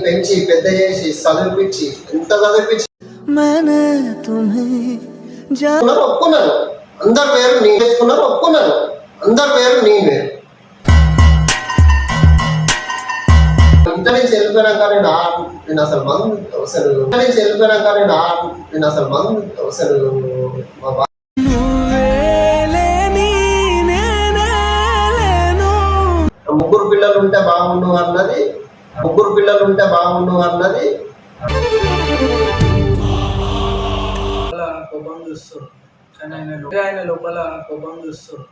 పెంచి పెద్ద చేసి చదివిపించి ఎంత చదివిపించి ఒప్పుకున్నారు. అందరు వేరు నీ వేసుకున్నారు, ఒప్పుకున్నారు. అందరు వేరు నీ వేరు. ఇంత నుంచి వెళ్ళిపోయినాక నేను అసలు మందు అసలు ఇంత నుంచి వెళ్ళిపోయినాక నేను అసలు మందు అసలు ముగ్గురు పిల్లలు ఉంటే బాగుండు అన్నది కోపం చూస్తారు కానీ ఆయన లోపల కోపం చూస్తారు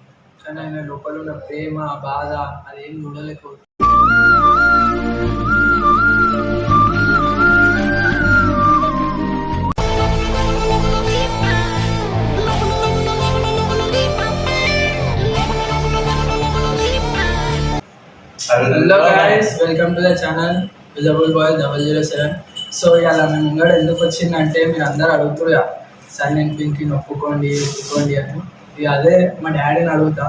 కానీ ఆయన లోపల ఉన్న ప్రేమ బాధ అదేం చూడలేకపోతుంది. Hello guys, welcome to the channel visible boy 007. So ఇలా మేము ముంగడ ఎందుకు వచ్చిందంటే మీరు అందరు అడుగుతురు సార్ నేను పింకి ఒప్పుకోండి అని. ఇక అదే మా డాడీని అడుగుతా,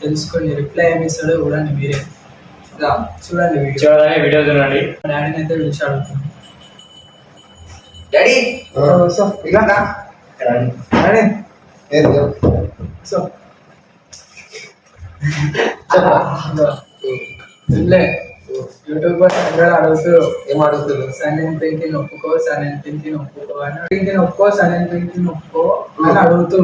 తెలుసుకోండి. రిప్లై ఏమి ఇస్తాడో చూడండి మీరే. చూడండి వీడియో చూడండి. మా డాడీని అయితే పిలిచి అడుగుతాను. డాడీ యూట్యూబ్ అడుగుతూ ఏం అడుగుతుంది? సైలెంట్ పింకిని ఒప్పుకో అని అడుగుతూ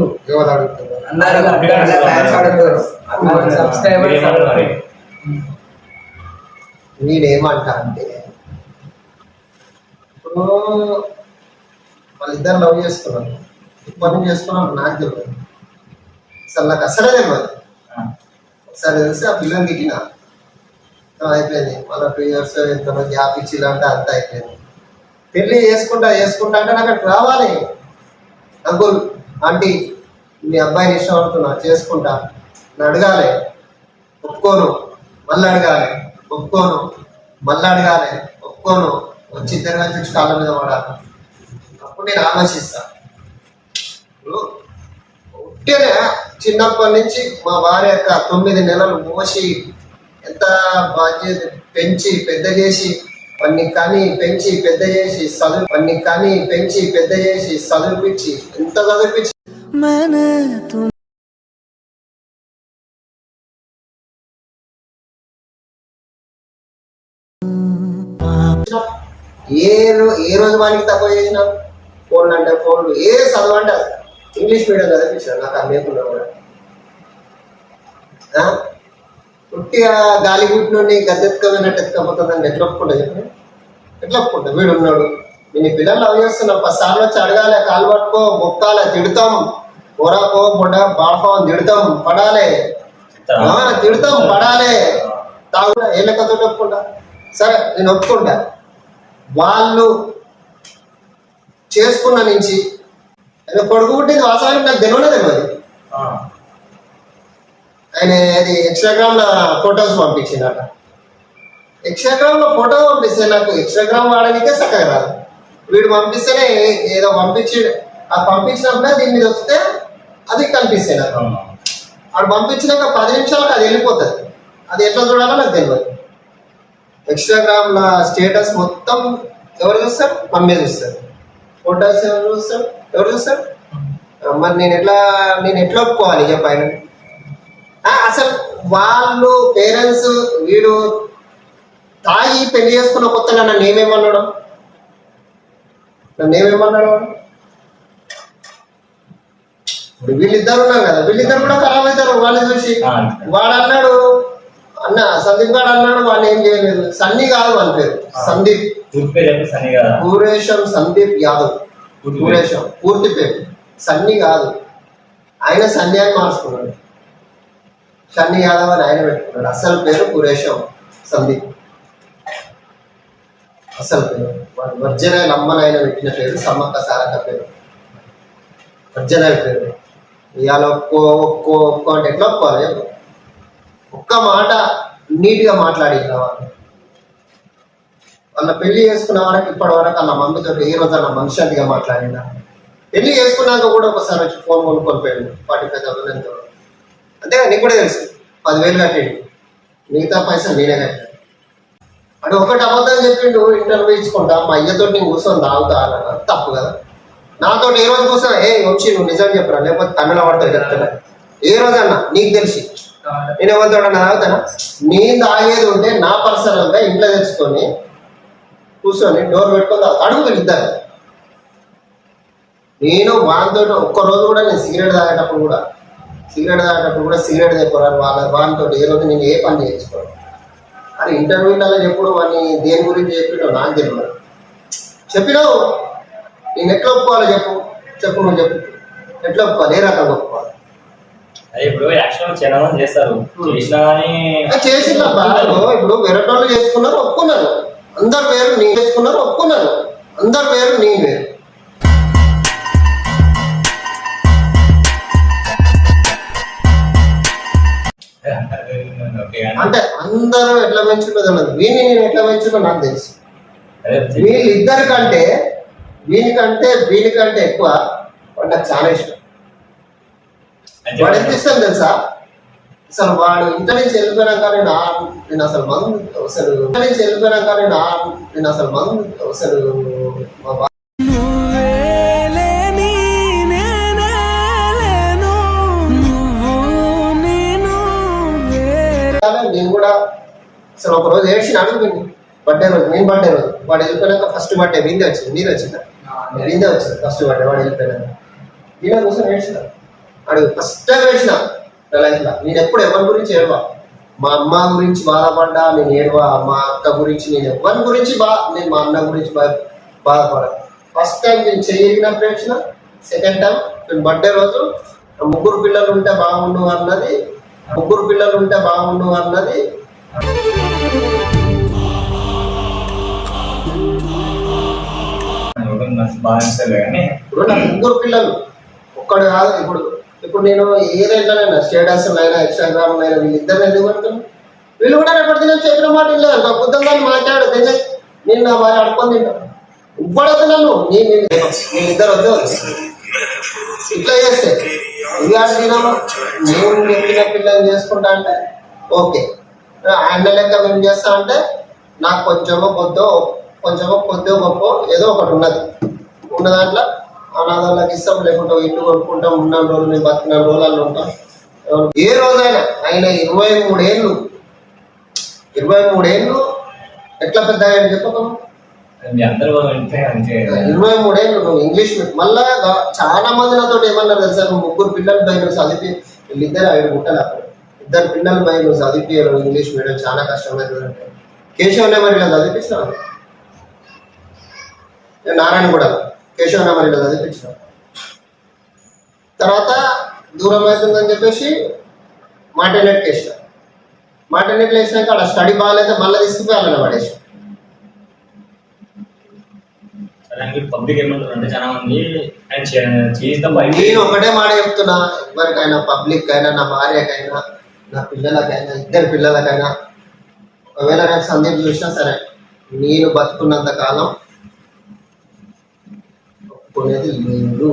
నేనేమంటా అంటే, ఇప్పుడు వాళ్ళిద్దరు లవ్ చేసుకున్నాను, ఇప్పటి నుంచి చేసుకున్నాను నాకు తెలియదు, అసలు నాకు అసలే తెలియదు. ఒకసారి తెలిసి ఆ పిల్లలు దిగిన అయిపోయింది. మన 2 years ఎంతనో గ్యాప్ ఇచ్చిలంటే అంత అయిపోయింది. పెళ్ళి చేసుకుంటా అంటే నాకు అక్కడ రావాలి. అంకుల్ ఆంటీ మీ అబ్బాయిని ఇష్టపడుతున్నా, చేసుకుంటా అని అడగాలి. ఒప్పుకోను మళ్ళీ అడగాలి, ఒప్పుకోను మళ్ళీ అడగాలి, ఒప్పుకోను వచ్చి తిరగని తెచ్చి కాళ్ళ మీద పడాలి. అప్పుడు నేను ఆలోచిస్తా. ఉట్టినే చిన్నప్పటి నుంచి మా భార్య యొక్క 9 నెలలు మోసి ఎంత బాధ్యత పెంచి పెద్ద చేసి పెంచి పెద్ద చేసి చదివిపించి ఎంత చదివిపించి ఏ రోజు వానికి తక్కువ చేసినా ఫోన్లు అంటే ఫోన్లు, ఏ చదవంటే ఇంగ్లీష్ మీడియం చదివించాను. నాకు ఆ లేకుండా కూడా ఉట్టిగా గాలిగుట్ నుండి గద్దెత్తుకోమైనట్టు ఎత్తుకపోతుందని ఎట్లా ఒప్పుకుంటా చెప్పండి? ఎట్లా ఒప్పుకుంటా? వీడు ఉన్నాడు, నేను పిల్లలు లవ్ చేస్తున్నా, 10 సార్లు వచ్చి అడగాలి, కాలు పట్టుకో, మొక్కాలి, తిడతాం, కూరకో బొడ్డ బాడుకో తిడతాం, పడాలి, తాగు ఏ లెక్కతో ఒప్పుకుంటా? సరే నేను ఒప్పుకుంటా. వాళ్ళు చేసుకున్న నుంచి కొడుకు పుట్టింది వాస్తవానికి నాకు తెలియదు. ఆయన అది ఇన్స్టాగ్రామ్ లో ఫొటోస్ పంపించిందట. ఇన్స్టాగ్రామ్ లో ఫోటో పంపిస్తే నాకు ఇన్స్టాగ్రామ్ వాడడానికే చక్కగా రాదు. వీడు పంపిస్తేనే ఏదో ఆ పంపించినప్పుడే దీని మీద వస్తే అది కనిపిస్తాయి నాకు. వాడు పంపించినాక 10 నిమిషాలకు అది వెళ్ళిపోతుంది. అది ఎట్లా చూడాలో నాకు తెలియదు. ఇన్స్టాగ్రామ్ లో స్టేటస్ మొత్తం ఎవరు చూస్తారు? మమ్మీ చూస్తారు. ఫోటోస్ ఎవరు చూస్తారు? మరి నేను ఎట్లా ఒప్పుకోవాలి చెప్పాను? అసలు వాళ్ళు పేరెంట్స్ వీడు తాగి పెళ్లి చేసుకున్న కొత్తగా నన్ను ఏమేమన్నాడు? ఇప్పుడు వీళ్ళిద్దరు ఉన్నారు కదా, వీళ్ళిద్దరు కూడా ఖరాబ్ అవుతారు వాళ్ళు చూసి. వాడు అన్నాడు, సందీప్ గారు అన్నాడు, వాళ్ళు ఏం చేయలేదు. సన్నీ కాదు వాళ్ళ పేరు, సందీప్ పూరేశం సందీప్ యాదవ్. పూరేశం పూర్తి పేరు సన్నీ కాదు. ఆయన సన్నీ అని మార్చుకున్నాడు, సన్నీ యాదవ్ అని ఆయన పెట్టుకున్నాడు. అసలు పేరు పురేశం సందీప్. అసలు పేరు వర్జనాయలు అమ్మని ఆయన పెట్టిన పేరు, సమ్మక్క సారక్క పేరు, వర్జనాయల పేరు. ఇవాళ ఒక్కో అంటే ఎట్లా ఒప్పుకోవాలి? ఒక్క మాట నీట్గా మాట్లాడి వాళ్ళ పెళ్లి చేసుకున్న వరకు ఇప్పటి వరకు వాళ్ళ మమ్మీతో ఏ రోజు అన్న మనశ్శాంతిగా మాట్లాడినా. పెళ్లి చేసుకున్నాక కూడా ఒకసారి వచ్చి ఫోన్ కొనుక్కొని 45,000 ఎంతో. అంతేగా నీకు కూడా తెలుసు, 10,000 కట్టేది, మిగతా పైసలు నేనే కట్టాను. అది ఒకటి అబద్ధం చెప్పిండు ఇంటర్వ్యూ ఇచ్చుకుంటా మా అయ్యతో నేను కూర్చొని తాగుతా అన్న తప్పు కదా. నాతో ఏ రోజు కూర్చొని వచ్చి నువ్వు నిజం చెప్పరా లేకపోతే కన్నుల పడతావు చెప్తాను ఏ రోజు అన్నా నీకు తెలిసి నేను ఎవరితో తాగుతానా? నేను తాగేది ఉంటే నా పర్సనల్గా ఇంట్లో తెచ్చుకొని కూర్చొని డోర్ పెట్టుకొని అడుగు ఇద్దరు. నేను వానితో ఒక్కరోజు కూడా నేను సిగరెట్ తాగేటప్పుడు కూడా సిగరెట్ తెప్పరాను వానితో ఏ రోజు నేను ఏ పని చేయించుకోను. అది ఇంటర్వ్యూలలో చెప్పుడు వాడిని దేని గురించి చెప్పినో నాకు తెలియదు. చెప్పినావు నేను ఎట్లా ఒప్పుకోవాలి చెప్పు నువ్వు చెప్పు ఎట్లా ఒప్పుకోవాలి ఏ రకంగా ఒప్పుకోవాలి? అదే ఇప్పుడు యాక్షన్ చాలా మంది చేస్తారు చేసినా కానీ చేసిన ఇప్పుడు వేరే వాళ్ళు చేసుకున్నారు ఒప్పుకున్నారు, అందరు వేరు నేను చేసుకున్నారు ఒప్పుకున్నారు, అందరు వేరు నేను వేరు. అంటే అందరూ ఎట్లా పెంచుకుందో తెలియదు, వీని నేను ఎట్లా పెంచుకో నాకు తెలుసు. వీనికంటే ఎక్కువ వాడు నాకు చాలా ఇష్టం. వాడు ఎంత ఇష్టం తెలుసా? అసలు వాడు ఇంట నుంచి వెళ్ళిపోయినాక నేను అసలు మందు నేను కూడా అసలు ఒక రోజు ఏడ్చిన అడుగుతుంది బర్త్డే రోజు వాడు వెళ్ళిపోయినాక ఫస్ట్ బర్త్డే వీందే వచ్చింది, నీరు వచ్చిందా? వీందే వచ్చింది ఫస్ట్ బర్త్డే వాడు వెళ్ళిపోయినాక వీళ్ళ కోసం ఏడ్చిన అడుగు ఫస్ట్ టైం ఏడ్చిన నా లైఫ్లో. నేను ఎప్పుడు ఎవరి గురించి ఏడవా, మా అమ్మ గురించి బాధపడ్డా నేను ఏడవా, మా అక్క గురించి నేను ఎవరి గురించి నేను మా అన్న గురించి బాధపడా. ఫస్ట్ టైం నేను చేయగినప్పుడు ఏడ్చిన. సెకండ్ టైం నేను బర్త్డే రోజు ముగ్గురు పిల్లలు ఉంటే బాగుండు అన్నది ఇప్పుడు నా ముగ్గురు పిల్లలు ఒక్కడు కాదు. ఇప్పుడు నేను ఏదైనా స్టేటస్ అయినా ఇన్స్టాగ్రామ్ అయినా వీళ్ళిద్దరు ఎందుకు పడుతున్నాను? వీళ్ళు కూడా రేపటి నేను చెప్పిన మాట లేదు బుద్ధం దాన్ని మాట్లాడు నేను నా వారి అడుకొని తింటాను. ఇవ్వడదు నన్ను నేనిద్దరు వద్దు ఇట్లా చేస్తే ఇవి ఆడినామా నేను చెప్పిన పిల్లలు చేసుకుంటా అంటే ఓకే. ఆయన లెక్క మేము చేస్తా అంటే నాకు కొంచెమో కొద్దో గొప్ప ఏదో ఒకటి ఉన్న దాంట్లో అనాథాలకు ఇస్తాం, లేకుంటే ఇల్లు కొనుక్కుంటాం, ఉన్న రోజులు మేము బతికిన రోజులలో ఉంటాం. ఏ రోజైనా ఆయన 23 ఏళ్ళు ఎట్లా పెద్ద చెప్పకం 23 ఏళ్ళు నువ్వు ఇంగ్లీష్ మళ్ళా చాలా మంది నాతో ఏమన్నారు తెలుసా? నువ్వు ముగ్గురు పిల్లలు పై నువ్వు చదివి వీళ్ళిద్దరు 5 గుట్టలు అక్కడ ఇద్దరు పిల్లలు పై నువ్వు చదివిపోయారు ఇంగ్లీష్ మీడియం చాలా కష్టమైంది అంటే కేశవ్ నెమరిలో చదివించినాను. నేను నారాయణగూడ కేశవ్ నెమరిలో చదివించినాను. తర్వాత దూరం అవుతుందని చెప్పేసి మాటెనెట్కి వేసిన. మాటెనెట్లు వేసినాక అక్కడ స్టడీ బాగాలైతే మళ్ళీ తీసుకుపోయి అలానే పడేసి. పబ్లిక్ ఏమంటారు చాలా మంది నేను ఒకటే మాట చెప్తున్నా, ఎవరికైనా పబ్లిక్ అయినా నా భార్యకైనా నా పిల్లలకైనా ఇద్దరు పిల్లలకైనా ఒకవేళ నాకు సందేహం చూసినా సరే నేను బతుకున్నంత కాలం ఒప్పుకునేది లేదు.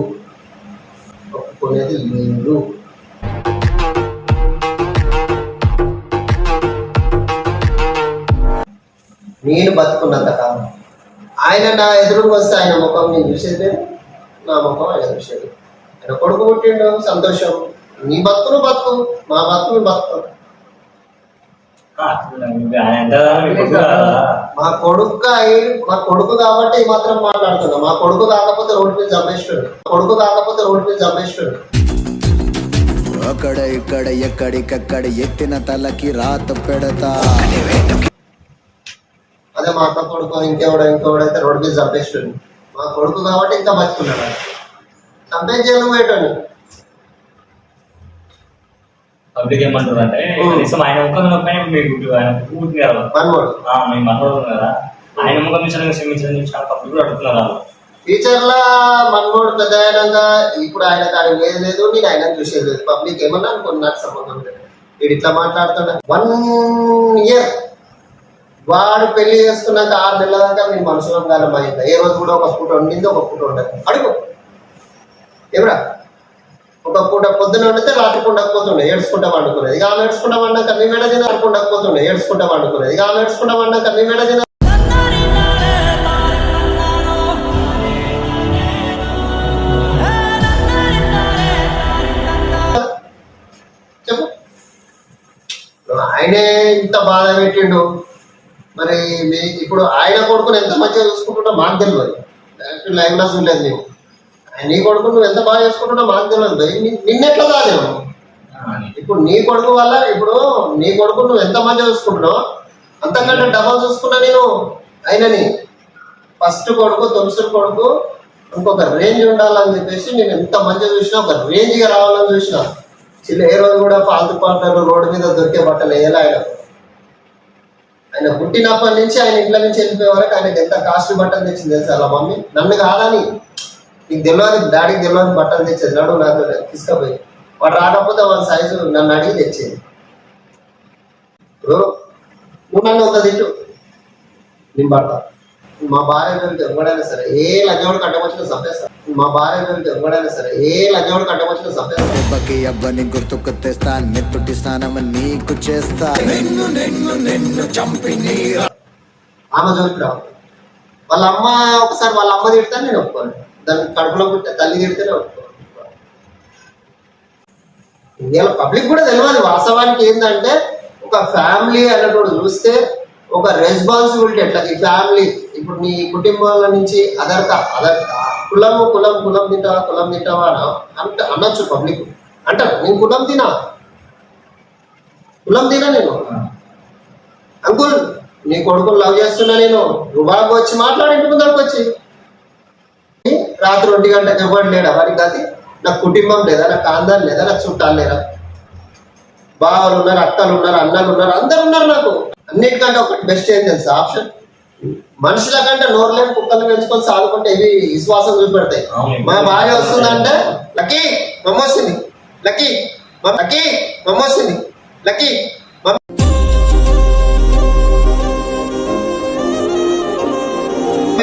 నేను బతుకున్నంత కాలం ఆయన నా ఎదురుకు వస్తే ఆయన ముఖం నేను చూసేది లేదు, నా ముఖం ఆయన చూసేది. ఆయన కొడుకు పుట్టిండు సంతోషం, నీ బతుకు బతుకు, మా బతుకు బతుకు. మా కొడుకు కాబట్టి మాత్రం మాట్లాడుతున్నా. మా కొడుకు కాకపోతే రోడ్డు మీద చంపేస్తాడు. అక్కడ ఇక్కడ ఎక్కడికక్కడ ఎత్తిన తలకి రాత పెడతా. అదే మా అక్క కొడుకు ఇంకెవడైతే రోడ్డు మీద చంపేస్తాడు. మా కొడుకు కాబట్టి ఇంకా బతుకున్నాడు. చంపేసేందుకు పోయేటోని పబ్లిక్ ఏమంటారు అంటే కనీసం ఆయన ముఖం మీకు మీ మనోడు కదా ఆయన ముఖం క్షమించండి చాలా పబ్లిక్ కూడా అడుగుతున్నారు. ఫ్యూచర్ లా మనోడు పెద్ద అయినాక ఇప్పుడు ఆయన కాడి ఏది లేదు, నేను ఆయన చూసేది లేదు. పబ్లిక్ ఏమన్నా అనుకోండి, నాకు సంబంధం లేదు. వీడు ఇట్లా మాట్లాడుతున్నా. 1 year వాడు పెళ్లి చేసుకున్నాక 6 నెలల దాకా మేము మనుషులం కాలం అయిందా? ఏ రోజు కూడా ఒక పూట వండింది, ఒక పూట ఉండదు. అడుగు ఎవరా? ఒక పూట పొద్దున వండితే రాత్రి ఉండకపోతుండే ఏడ్చుకుంటా వండుకునేది. ఇక ఆమె ఏడ్చుకుంటా వండాక మీ మెడ తిన ఉండకపోతుండే ఏడ్చుకుంటా వండుకునేది. ఇక ఆమె ఏడ్చుకుంటా వండాక మీ మెడ తిన ఇంత బాధ పెట్టిండు. మరి ఇప్పుడు ఆయన కొడుకుని ఎంత మంచిగా చూసుకుంటున్నా మాకు తెలియదు. డైరెక్ట్ లైవ్ లో చూడలేదు మేము. నీ కొడుకు నువ్వు ఎంత బాగా చేసుకుంటున్నా మాకు తెలియదు. నిన్నెట్లా దాదేవు? ఇప్పుడు నీ కొడుకు వల్ల ఇప్పుడు నీ కొడుకు నువ్వు ఎంత మంచిగా చూసుకుంటున్నావు అంతకంటే డబల్ చూసుకున్నా నేను అయినని. ఫస్ట్ కొడుకు తొలసూరు కొడుకు ఇంకొక రేంజ్ ఉండాలని చెప్పేసి నేను ఎంత మంచిగా చూసినా, ఒక రేంజ్గా రావాలని చూసినా. ఏ రోజు కూడా పాల్తు పాటలు రోడ్డు మీద దొరికే బట్టలు వేయాలి. ఆయన పుట్టినప్పటి నుంచి ఆయన ఇంట్లో నుంచి వెళ్ళిపోయే వరకు ఆయనకి ఎంత కాస్ట్లీ బట్టలు తెచ్చింది తెలుసు అలా మమ్మీ. నన్ను కాదని నీకు తెలియదు, డాడీకి తెలియదు బట్టలు తెచ్చేది. నడు నాకు తీసుకుపోయి వాడు రాకపోతే వాళ్ళ సైజు నన్ను అడిగి తెచ్చేది. నువ్వు నన్ను ఒక తిట్టు నేను పడతా. మా భార్య పేరుకి ఎవడైనా సరే ఏ లగ్గవాడు కట్టవచ్చిన చంపేస్తా. మా భార్య పేరుకి ఎవడైనా సరే ఏ లగ్గవాడు కట్టవచ్చిన చంపేస్తా. దెబ్బకి అబ్బని గుర్తుకు తెస్తా, నెత్తుటి స్నానం నీకు చేస్తా. ఆమె జోలికి రావు. వాళ్ళ అమ్మ ఒకసారి వాళ్ళ అమ్మ తిడితే నేను ఒప్పుకోను. దాన్ని కడుపులో పుట్టే తల్లి తిడితేనే ఒప్పుకోను. ఇండియాలో పబ్లిక్ కూడా తెలియదు వాస్తవానికి ఏంటంటే ఒక ఫ్యామిలీ అనేటోడు చూస్తే ఒక రెస్పాన్సిబిలిటీ ఎట్లా ఈ ఫ్యామిలీ. ఇప్పుడు నీ కుటుంబాల నుంచి అదర్ కులం తింటావా అంటే అనొచ్చు పబ్లిక్. అంటారు నేను కులం తినా నేను అంకుల్ నీ కొడుకుని లవ్ చేస్తున్నా నేను రుబాబు వచ్చి మాట్లాడి ఇంటి ముందరకు వచ్చి రాత్రి 1 గంటకి ఎవరు లేడా వారికి గతి. నాకు కుటుంబం లేదా, నాకు కాందాలు లేదా, నాకు చుట్టాలు లేదా, బావలు ఉన్నారు, అక్కలు ఉన్నారు, అన్నలు ఉన్నారు, అందరు ఉన్నారు. నాకు అన్నిటికంటే ఒకటి బెస్ట్ ఏం తెలుసు ఆప్షన్, మనుషుల కంటే నోరు లేని కుక్కలు పెంచుకొని సాగుకుంటే ఇవి విశ్వాసం చూపెడతాయి. మా భార్య వస్తుందంటే లక్కీ మమ్మ వస్తుంది, లక్కీ మమ్మ వస్తుంది, లక్కీ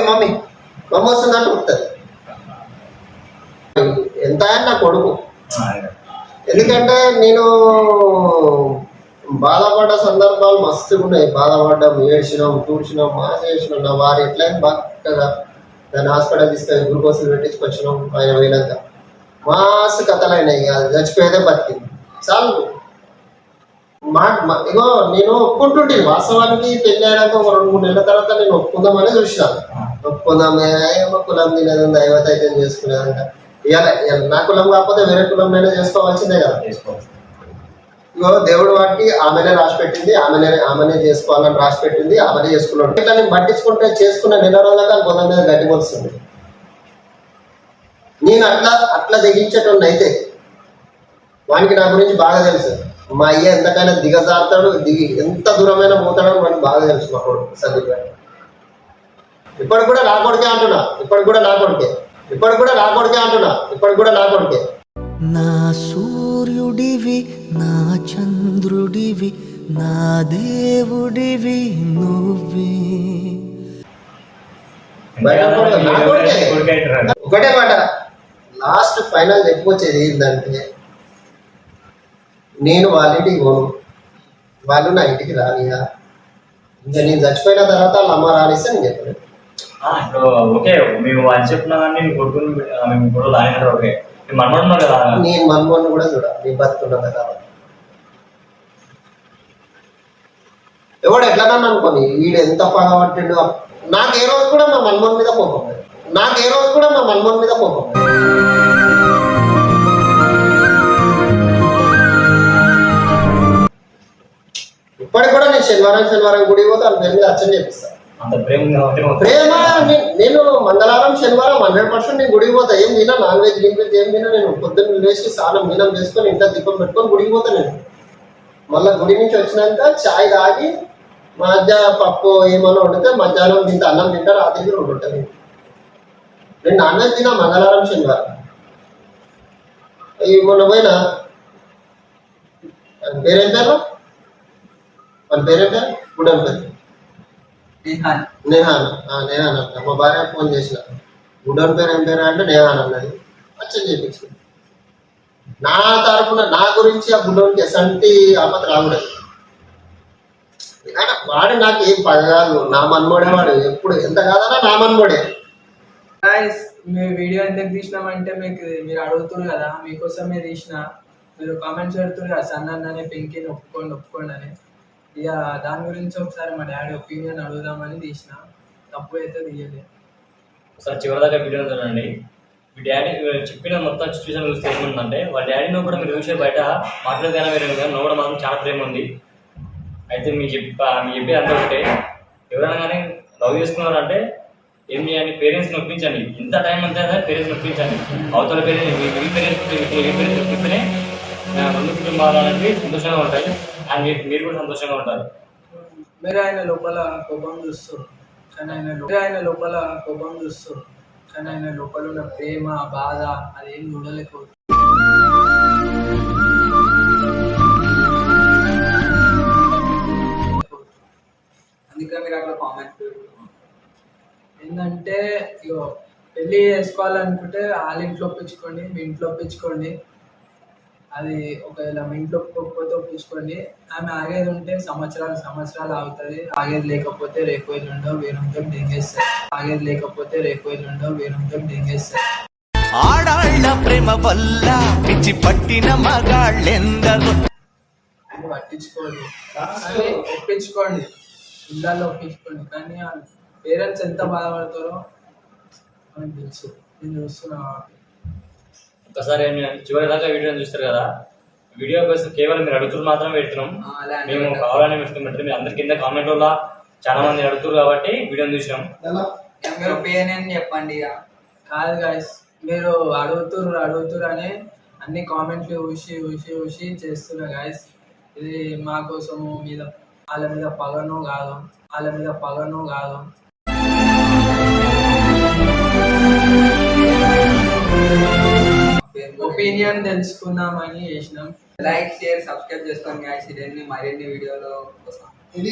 మమ్మీ మమ్మ వస్తుంది అంటే ఉంటుంది. ఎంత నా కొడుకు. ఎందుకంటే నేను బాధపడ్డ సందర్భాలు మస్తుగా ఉన్నాయి. బాధపడ్డాం, ఏడ్చినాం, కూర్చున్నాం, చేసినాం. నా వారు ఎట్లయినా బాగా దాన్ని హాస్పిటల్ తీసుకెళ్ళి గ్లూకోజులు పెట్టించుకొచ్చినాం. ఆయన పోయినాక మస్తు కథలు అయినాయి. అది చచ్చిపోయేదే బతికింది చాలు. ఇగో నేను ఒప్పుకుంటుంటే వాస్తవానికి పెళ్లి అయినాక 2-3 నెలల తర్వాత నేను ఒప్పుకుందామని చూసినాను. ఒప్పుకుందామే కులం తినేది దైవతైతే చేసుకునేదంట. ఇవాళ నా కులం కాకపోతే వేరే కులంలో చేసుకోవాల్సిందే కదా. ఇగో దేవుడు వాటికి ఆమెనే రాసి పెట్టింది, ఆమెనే చేసుకోవాలని రాసి పెట్టింది, ఆమెనే చేసుకున్నాడు. ఇట్లా నేను పట్టించుకుంటే చేసుకున్న నెల రోజులకి కొంత మీద గడ్డి వస్తుంది. నేను అట్లా దిగించేటోడిని అయితే వానికి నా గురించి బాగా తెలుసు. మా అయ్య ఎంతకైనా దిగజారుతాడు, ఎంత దూరమైనా పోతాడో మనకు బాగా తెలుసు. మా కొడుకు సందీప్ గారు ఇప్పటికి కూడా నా కొడుకే అంటున్నా, నా సూర్యుడివి, నా చంద్రుడివి, నా దేవుడివి నువ్వే. ఒకటే మాట లాస్ట్ ఫైనల్ చెప్పొచ్చేది ఏంటంటే నేను వాళ్ళ ఇంటికి పోను, వాళ్ళు నా ఇంటికి రానియా. ఇంకా నేను చచ్చిపోయిన తర్వాత వాళ్ళ అమ్మ రానిస్తే నేను చెప్పలేదు. ఇప్పుడు ఓకే మేము అని చెప్పినా కానీ నీ కొడుకుని మేము కూడా రానినారు. ఓకే మనమన్నాం కదా, నేను మనమోని కూడా చూడ నేను బతుకున్నా కదా. ఎవడు ఎట్లనన్నా అనుకోని వీడు ఎంత పగబట్టిండు. నాకు ఏ రోజు కూడా మా మన్మోహన్ మీద కోపం లేదు. ఇప్పటికి కూడా నేను శనివారం గుడికి పోతే వాళ్ళ పేరు మీద అర్చన చేపిస్తాను. ప్రేమ. నేను మంగళవారం శనివారం 100% నేను గుడికి పోతా. ఏం తినా, నాన్ వెజ్ ఏం తినా. నేను పొద్దున్న లేచి స్నానం మీనం చేసుకొని ఇంట్లో దీపం పెట్టుకొని గుడికి పోతా. నేను మళ్ళీ గుడి నుంచి వచ్చినాక చాయ్ తాగి మధ్యాహ్నం పప్పు ఏమన్నా వండితే మధ్యాహ్నం తింటా, అన్నం తింటా, రాత్రికి 2 ఉంటుంది. నేను నాన్ వెజ్ తినా మంగళవారం శనివారం. మొన్న పోయినా పేరేం పేరు, వాళ్ళ పేరేం పేరు, గుడెం పేరు నేహాన్ అంట. మా భార్య ఫోన్ చేసిన గుడ్డోని పేరు ఏం పేరు అంటే నేహాన్ అన్నది. అచ్చం చేయించింది. నా తరఫున నా గురించి ఆ గుడ్డోనికి ఎసంటి ఆపద రాకూడదు. వాడు నాకు ఏం పగ కాదు, నా మన్మోడే. వాడు ఎప్పుడు ఎంత కాదన్నా నా మన్మోడే. మేము వీడియో ఎందుకు తీసినామంటే మీరు అడుగుతున్నారు కదా, మీకోసమే తీసిన. మీరు కామెంట్స్ పెడుతున్నారు కదా సన్ననే పింకీని ఒప్పుకోండి అని. ఇక దాని గురించి ఒకసారి మా డాడీ ఒపీనియన్ అడుగుదామని తీసిన, తప్పు అయితే తీయలేదు. ఒకసారి చివరిదాకా వీడియో చూడండి. మీ డాడీ చెప్పిన మొత్తం సిచ్యువేషన్ చూస్తే ఏముందంటే వాళ్ళ డాడీని కూడా మీరు చూసే బయట మాట్లాడేదైనా వేరే కానీ నవ్వడం మాత్రం చాలా ప్రేమ ఉంది. అయితే మీకు చెప్పేది అంతా ఒకటే, ఎవరైనా కానీ లవ్ చేసుకున్నారంటే ఏం చేయండి, పేరెంట్స్ని ఒప్పించండి. ఇంత టైం అంతా పేరెంట్స్ని ఒప్పించండి. అవతల పేరెంట్స్ మీ పేరెంట్స్ ఒప్పిస్తేనే రెండు కుటుంబాలు అనేవి సంతోషంగా ఉంటాయి అండ్ మీరు కూడా సంతోషంగా ఉంటారు. మీరు ఆయన లోపల కోపం చూస్తారు, కానీ ఆయన లోపల కోపం చూస్తారు, కానీ ఆయన లోపల ఉన్న ప్రేమ బాధ అదేం చూడలేకపోతుంది. అందుకే మీరు అట్లా కామెంట్ ఏంటంటే ఇగో పెళ్ళి చేసుకోవాలనుకుంటే వాళ్ళ ఇంట్లో ఒప్పించుకోండి, మీ ఇంట్లో ఒప్పించుకోండి. అది ఒకవేళ మీ ఇంట్లో ఒప్పుకోకపోతే ఒప్పించుకోండి. ఆమె ఆగేది ఉంటే సంవత్సరాలు ఆగుతుంది. ఆగేది లేకపోతే రేపు ఎల్లుండో వేరంతో దింగేస్తారు. ఆడాళ్ళ ప్రేమ వల్ల పిచ్చి పట్టిన మగాళ్ళెందరూ అని పట్టించుకోండి, కానీ ఒప్పించుకోండి, ఇళ్ళల్లో ఒప్పించుకోండి. కానీ పేరెంట్స్ ఎంత బాధపడతారో మనకు తెలుసు, నేను చూస్తున్నా. ఒకసారి చివరి దాకా వీడియోని చూస్తారు కదా, వీడియో కోసం కేవలం మీరు అడుగుతున్నారు మాత్రమే పెడుతున్నాం. మేము కావాలని పెడుతున్నాం. మీరు అందరి కింద కామెంట్ వల్ల చాలా మంది అడుగుతారు కాబట్టి వీడియోని చూసినాం. మీరు ఒపీనియన్ చెప్పండి. ఇక కాదు గాయస్, మీరు అడుగుతురు అని అన్ని కామెంట్లు ఊసి చేస్తున్నా గాయస్. ఇది మా కోసము వాళ్ళ మీద పగను కాదు. ఒపీనియన్ తెలుసుకుందామని చేసినాం. లైక్ షేర్ సబ్స్క్రైబ్ చేసుకోండి గాయ్స్. ఇవన్నీ మరిన్ని వీడియోలో కోసం ఇది